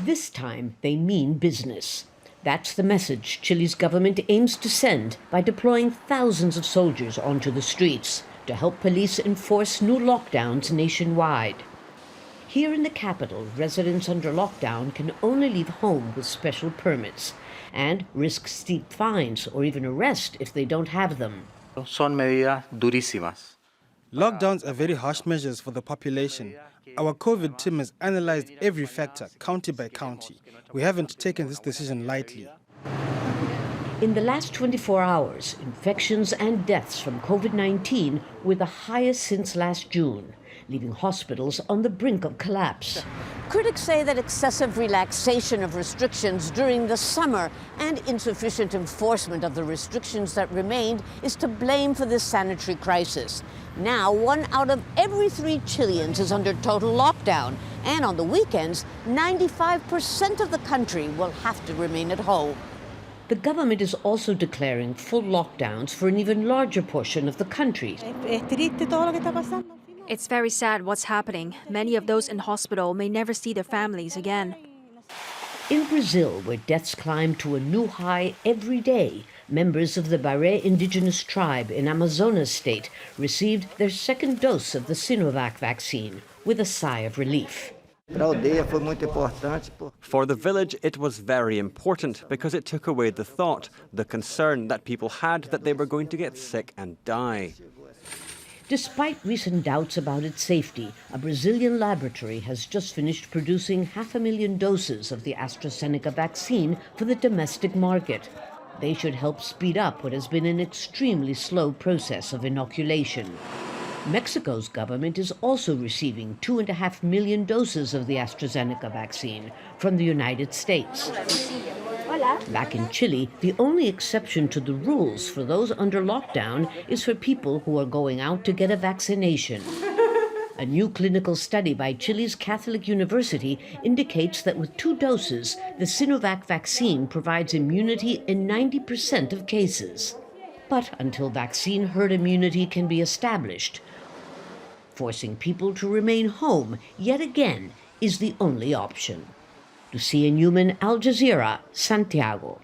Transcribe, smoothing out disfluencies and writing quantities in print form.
This time, they mean business. That's the message Chile's government aims to send by deploying thousands of soldiers onto the streets to help police enforce new lockdowns nationwide. Here in the capital, residents under lockdown can only leave home with special permits and risk steep fines or even arrest if they don't have them. Son medidas durísimas. Lockdowns are very harsh measures for the population. Our COVID team has analyzed every factor, county by county. We haven't taken this decision lightly. In the last 24 hours, infections and deaths from COVID-19 were the highest since last June, leaving hospitals on the brink of collapse. Critics say that excessive relaxation of restrictions during the summer and insufficient enforcement of the restrictions that remained is to blame for this sanitary crisis. Now, 1 out of every 3 Chileans is under total lockdown, and on the weekends, 95% of the country will have to remain at home. The government is also declaring full lockdowns for an even larger portion of the country. It's very sad what's happening. Many of those in hospital may never see their families again. In Brazil, where deaths climb to a new high every day, members of the Baré indigenous tribe in Amazonas state received their second dose of the Sinovac vaccine with a sigh of relief. For the village, it was very important because it took away the thought, the concern that people had that they were going to get sick and die. Despite recent doubts about its safety, a Brazilian laboratory has just finished producing 500,000 doses of the AstraZeneca vaccine for the domestic market. They should help speed up what has been an extremely slow process of inoculation. Mexico's government is also receiving 2.5 million doses of the AstraZeneca vaccine from the United States. Back in Chile, the only exception to the rules for those under lockdown is for people who are going out to get a vaccination. A new clinical study by Chile's Catholic University indicates that with 2 doses, the Sinovac vaccine provides immunity in 90% of cases. But until vaccine herd immunity can be established, forcing people to remain home yet again is the only option. Lucia, Newman, Al Jazeera, Santiago.